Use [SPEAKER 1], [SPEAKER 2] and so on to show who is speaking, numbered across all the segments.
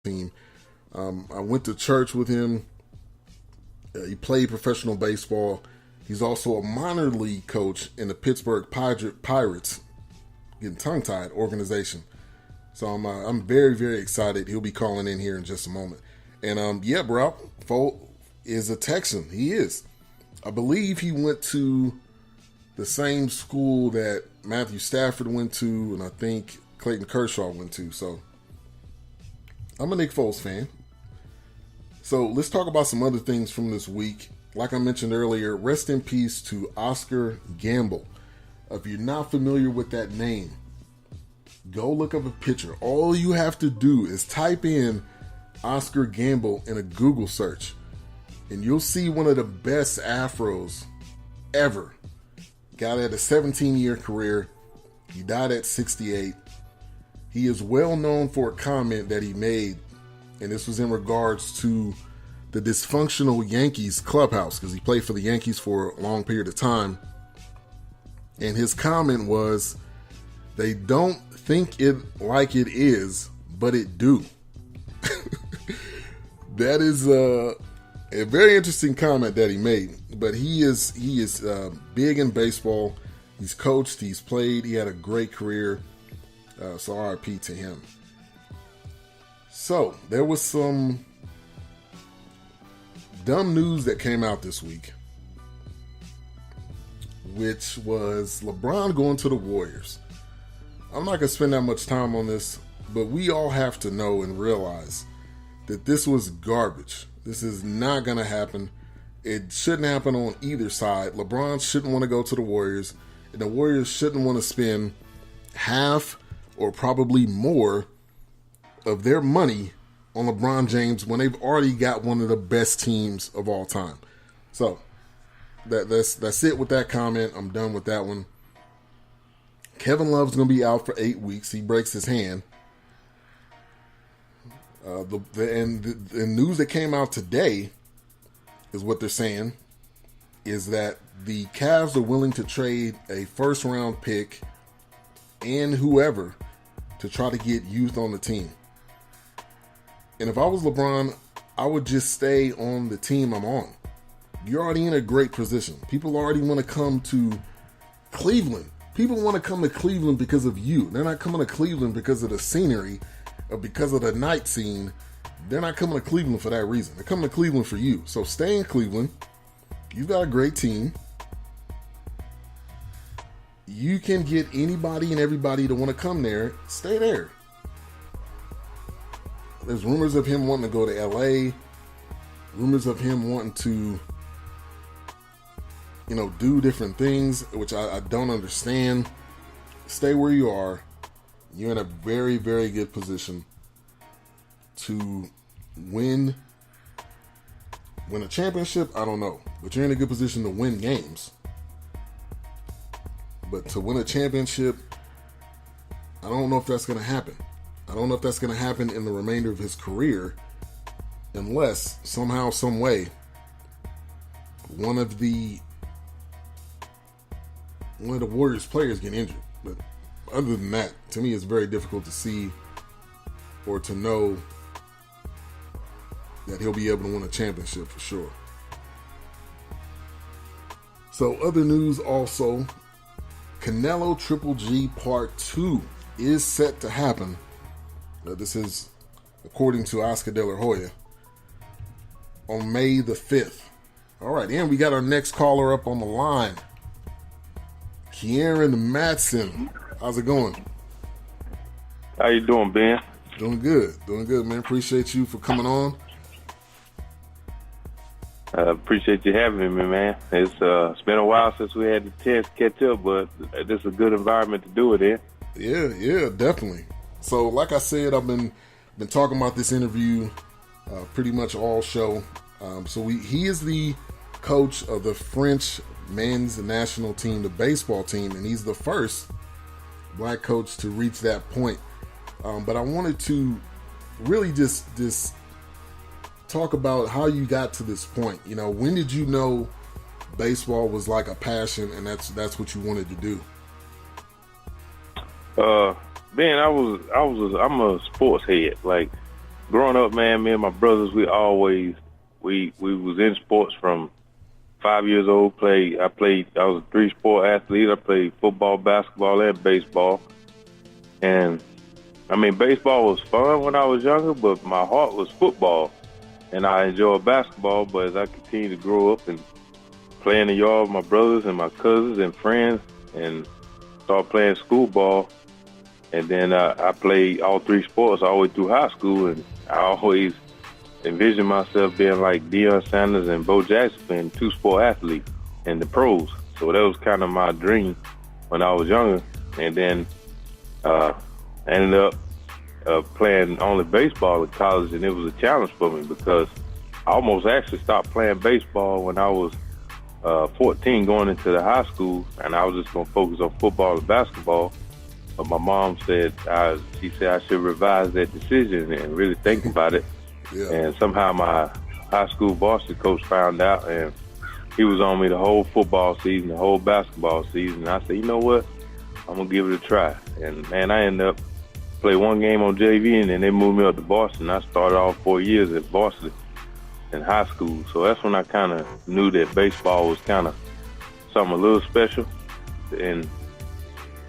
[SPEAKER 1] team. I went to church with him. He played professional baseball. He's also a minor league coach in the Pittsburgh Pirates, getting tongue-tied, organization. So I'm very, very excited. He'll be calling in here in just a moment. And yeah, bro, Folt is a Texan. He is. I believe he went to the same school that Matthew Stafford went to, and I think Clayton Kershaw went to. So I'm a Nick Foles fan. So let's talk about some other things from this week. Like I mentioned earlier, rest in peace to Oscar Gamble. If you're not familiar with that name, go look up a picture. All you have to do is type in Oscar Gamble in a Google search, and you'll see one of the best afros ever. Guy had a 17-year career. He died at 68. He is well known for a comment that he made, and this was in regards to the dysfunctional Yankees clubhouse, because he played for the Yankees for a long period of time. And his comment was, they don't think it like it is, but it do. That is a very interesting comment that he made. But he is big in baseball. He's coached, he's played, he had a great career. So RIP to him. So there was some dumb news that came out this week, which was LeBron going to the Warriors. I'm not going to spend that much time on this, but we all have to know and realize that this was garbage. This is not going to happen. It shouldn't happen on either side. LeBron shouldn't want to go to the Warriors, and the Warriors shouldn't want to spend half or probably more of their money on LeBron James when they've already got one of the best teams of all time. So that's it with that comment. I'm done with that one. Kevin Love's going to be out for 8 weeks. He breaks his hand. The news that came out today is what they're saying is that the Cavs are willing to trade a first-round pick and whoever to try to get youth on the team. And if I was LeBron, I would just stay on the team I'm on. You're already in a great position. People already want to come to Cleveland. People want to come to Cleveland because of you. They're not coming to Cleveland because of the scenery or because of the night scene. They're not coming to Cleveland for that reason. They're coming to Cleveland for you. So stay in Cleveland. You've got a great team. You can get anybody and everybody to want to come there. Stay there. There's rumors of him wanting to go to LA. Rumors of him wanting to, do different things, which I don't understand. Stay where you are. You're in a very, very good position to win a championship. I don't know, but you're in a good position to win games. But to win a championship, I don't know if that's going to happen. I don't know if that's going to happen in the remainder of his career unless somehow, some way, one of the Warriors players get injured. But other than that, to me, it's very difficult to see or to know that he'll be able to win a championship for sure. So other news also, Canelo Triple G Part 2 is set to happen. This is according to Oscar De La Hoya on May the 5th. All right, and we got our next caller up on the line. Kieran Mattison. How's it going?
[SPEAKER 2] How you doing, Ben?
[SPEAKER 1] Doing good, man. Appreciate you for coming on.
[SPEAKER 2] Appreciate you having me, man. It's been a while since we had the chance to catch up, but this is a good environment to do it in.
[SPEAKER 1] Yeah, definitely. So, like I said, I've been talking about this interview pretty much all show. He is the coach of the French men's national team, the baseball team, and he's the first black coach to reach that point. But I wanted to really just talk about how you got to this point. When did you know baseball was like a passion and that's what you wanted to do?
[SPEAKER 2] Ben, I'm a sports head. Like growing up, man, me and my brothers, we was in sports from 5 years old. I was a 3-sport athlete. I played football, basketball, and baseball. And I mean, baseball was fun when I was younger, but my heart was football. And I enjoyed basketball, but as I continued to grow up and play in the yard with my brothers and my cousins and friends and started playing school ball, and then I played all 3 sports all the way through high school, and I always envisioned myself being like Deion Sanders and Bo Jackson, being 2-sport athletes in the pros. So that was kind of my dream when I was younger. And then I ended up playing only baseball at college, and it was a challenge for me because I almost actually stopped playing baseball when I was 14 going into the high school, and I was just going to focus on football and basketball. But my mom said, she said I should revise that decision and really think about it.
[SPEAKER 1] Yeah.
[SPEAKER 2] And somehow my high school varsity coach found out, and he was on me the whole football season, the whole basketball season. And I said, you know what? I'm going to give it a try. And, man, I ended up playing one game on JV, and then they moved me up to varsity. I started all 4 years at varsity in high school. So that's when I kind of knew that baseball was kind of something a little special. And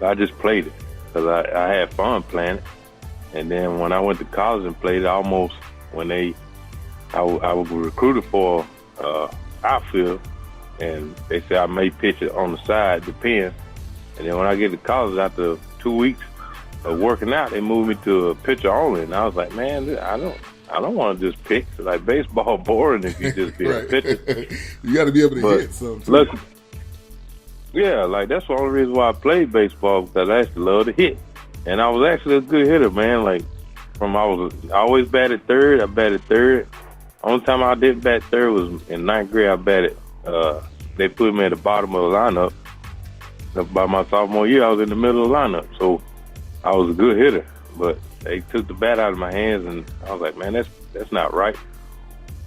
[SPEAKER 2] I just played it because I had fun playing it. And then when I went to college and played it, I was recruited for outfield, and they said I may pitch it on the side, depends. And then when I get to college, after 2 weeks of working out, they moved me to a pitcher only, and I was like, man, I don't want to just pitch. Like, baseball boring if you just be a pitcher.
[SPEAKER 1] You got to be able to hit something.
[SPEAKER 2] Look, yeah, like that's the only reason why I played baseball, because I actually love to hit, and I was actually a good hitter, man. Like I always batted third. I batted third. Only time I didn't bat third was in 9th grade. I batted. They put me at the bottom of the lineup. By my sophomore year, I was in the middle of the lineup, so I was a good hitter. But they took the bat out of my hands, and I was like, man, that's not right.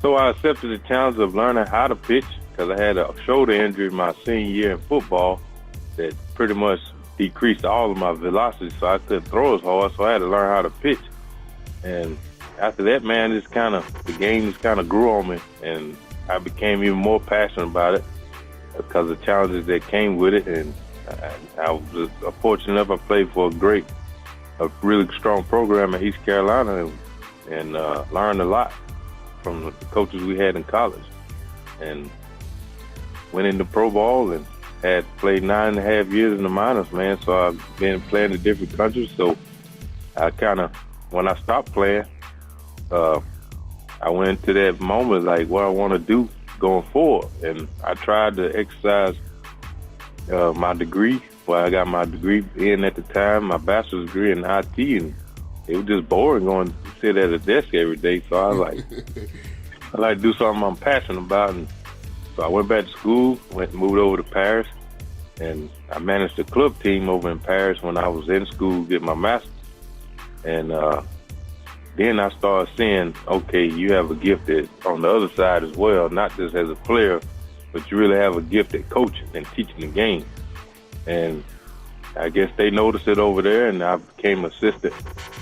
[SPEAKER 2] So I accepted the challenge of learning how to pitch, because I had a shoulder injury my senior year in football that pretty much decreased all of my velocity, so I couldn't throw as hard, so I had to learn how to pitch. And after that, man, the game just kind of grew on me, and I became even more passionate about it because of the challenges that came with it. And I was fortunate enough, I played for a really strong program in East Carolina, and learned a lot from the coaches we had in college. And went into pro ball and had played 9.5 years in the minors, man. So I've been playing in different countries. So I when I stopped playing, I went into that moment like what I want to do going forward. And I tried to exercise my degree. Well, I got my degree in at the time, my bachelor's degree in IT, and it was just boring going to sit at a desk every day. So I was like, I like to do something I'm passionate about. And so I went back to school, moved over to Paris, and I managed a club team over in Paris when I was in school getting my master's. And then I started seeing, okay, you have a gift on the other side as well, not just as a player, but you really have a gift at coaching and teaching the game. And I guess they noticed it over there, and I became assistant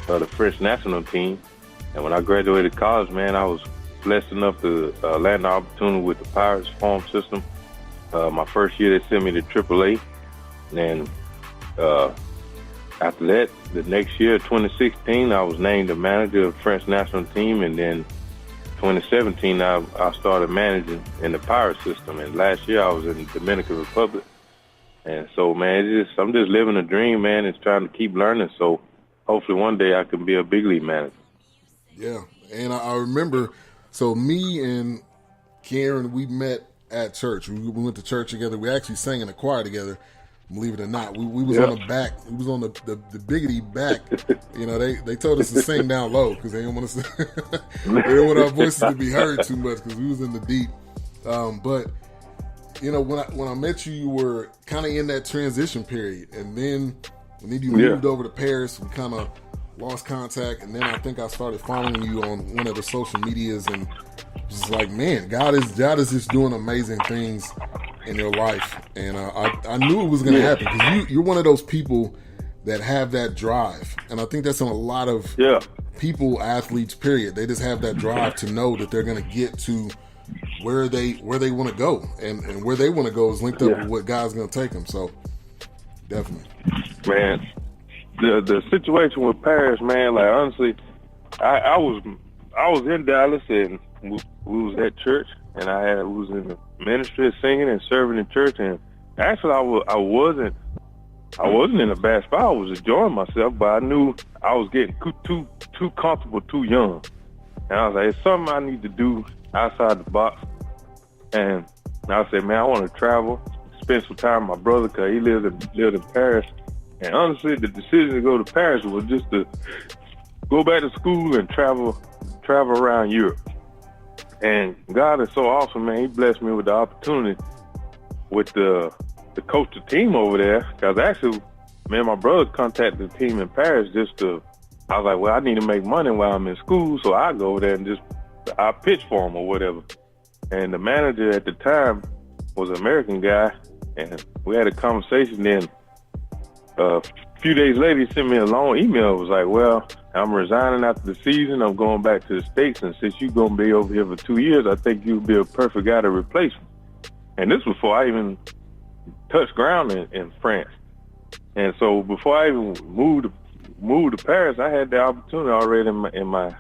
[SPEAKER 2] of the French national team. And when I graduated college, man, I was blessed enough to land the opportunity with the Pirates farm system. My first year, they sent me to AAA. And after that, the next year, 2016, I was named the manager of the French national team. And then 2017, I started managing in the Pirate system. And last year, I was in the Dominican Republic. And so, man, I'm just living a dream, man, and trying to keep learning. So hopefully one day I can be a big league manager.
[SPEAKER 1] Yeah, and I remember, so me and Kieran, we met at church. We went to church together. We actually sang in a choir together, believe it or not. We was on the back. We was on the biggity back. You know, they told us to sing down low because they didn't want us to, they didn't want our voices to be heard too much because we was in the deep. But you know, when I met you, you were kind of in that transition period, and then you moved over to Paris. We kind of lost contact, and then I think I started following you on one of the social medias, and just like, man, God is just doing amazing things in your life, and I knew it was going to happen because you're one of those people that have that drive, and I think that's on a lot of people, athletes, period. They just have that drive to know that they're going to get to where they want to go, and where they want to go is linked up with what God's going to take them. So definitely,
[SPEAKER 2] man. The situation with Paris, man. Like honestly, I was in Dallas and we was at church, and we was in the ministry singing and serving in church, and actually I wasn't in a bad spot. I was enjoying myself, but I knew I was getting too comfortable too young, and I was like, it's something I need to do outside the box. And I said, man, I want to travel, spend some time with my brother because he lived in Paris. And honestly, the decision to go to Paris was just to go back to school and travel around Europe. And God is so awesome, man. He blessed me with the opportunity with the coach the team over there. Because actually, me and my brother contacted the team in Paris I was like, well, I need to make money while I'm in school, so I go over there and I pitch for him or whatever. And the manager at the time was an American guy, and we had a conversation. Then a few days later, he sent me a long email. It was like, well, I'm resigning after the season. I'm going back to the States, and since you're going to be over here for 2 years, I think you'll be a perfect guy to replace me. And this was before I even touched ground in France. And so before I even moved to Paris, I had the opportunity already in my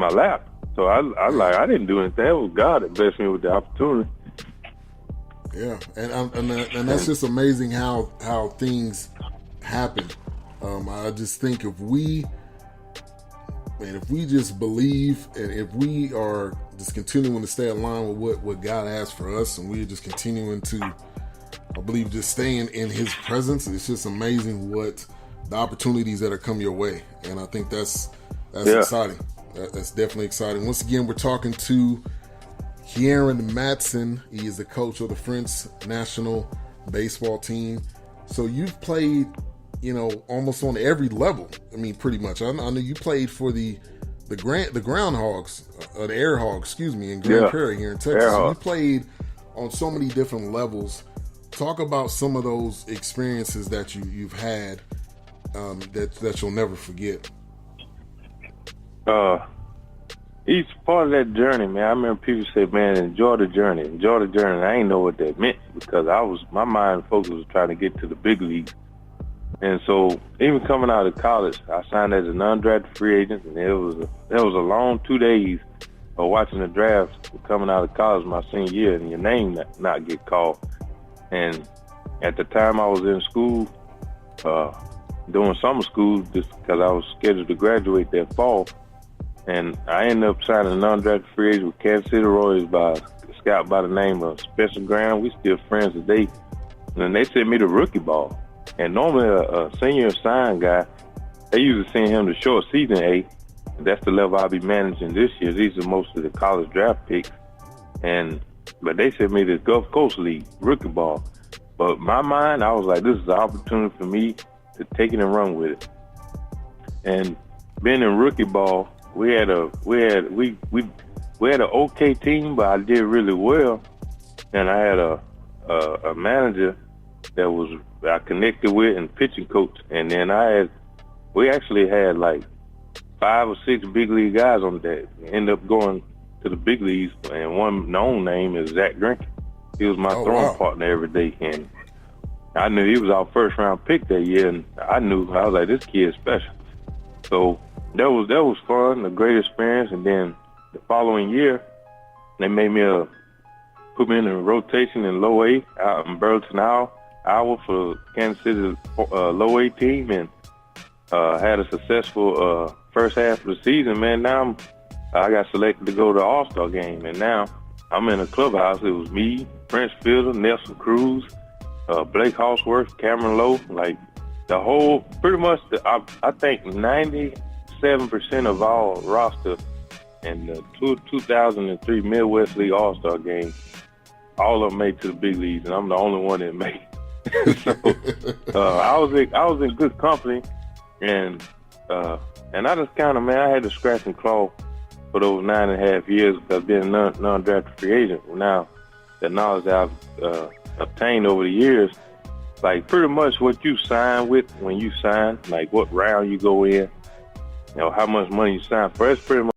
[SPEAKER 2] lap. So I didn't do anything. It was God that blessed me with the opportunity.
[SPEAKER 1] Yeah, and that's just amazing how things happen. I just think if we just believe, and if we are just continuing to stay in line with what God has for us, and we're just continuing to, I believe, just staying in His presence, it's just amazing what the opportunities that are come your way. And I think that's exciting. That's definitely exciting. Once again, we're talking to Kieran Mattison. He is the coach of the French national baseball team. So you've played, almost on every level. I mean, pretty much. I know you played for the Groundhogs, the Airhogs, in Grand Prairie here in Texas. So you played on so many different levels. Talk about some of those experiences that you've had that you'll never forget.
[SPEAKER 2] Each part of that journey, man, I remember people say, man, enjoy the journey. And I ain't know what that meant because my mind focus was trying to get to the big league. And so even coming out of college, I signed as an undrafted free agent, and it was a long 2 days of watching the draft coming out of college my senior year and your name not get called. And at the time I was in school, doing summer school just because I was scheduled to graduate that fall. And I ended up signing an undrafted free agent with Kansas City Royals by a scout by the name of Spencer Graham. We still friends today. And then they sent me to rookie ball. And normally a senior assigned guy, they usually send him to short season A. That's the level I'll be managing this year. These are most of the college draft picks. But they sent me to Gulf Coast League, rookie ball. But my mind, I was like, this is an opportunity for me to take it and run with it. And being in rookie ball, we had an okay team, but I did really well. And I had a manager that I connected with and pitching coach. And then we actually had like 5 or 6 big league guys on that. Ended up going to the big leagues, and one known name is Zach Greinke. He was my throwing partner every day, and I knew he was our first round pick that year, and I was like, this kid is special. So that was fun, a great experience. And then the following year, they made me put me in a rotation in low A out in Burleson, Iowa for Kansas City low A team, and had a successful first half of the season. Man, now I got selected to go to the All-Star game, and now I'm in a clubhouse. It was me, Prince Fielder, Nelson Cruz, Blake Hawksworth, Cameron Lowe, like the whole, pretty much, I think 97% of our roster in the 2003 Midwest League All-Star game, all of them made to the big leagues, and I'm the only one that made. So I was in good company, and I just kind of, man, I had to scratch and claw for those 9.5 years because being a non-drafted free agent. Now, the knowledge that I've obtained over the years, like pretty much what you sign with when you sign, like what round you go in, how much money you sign for. That's pretty much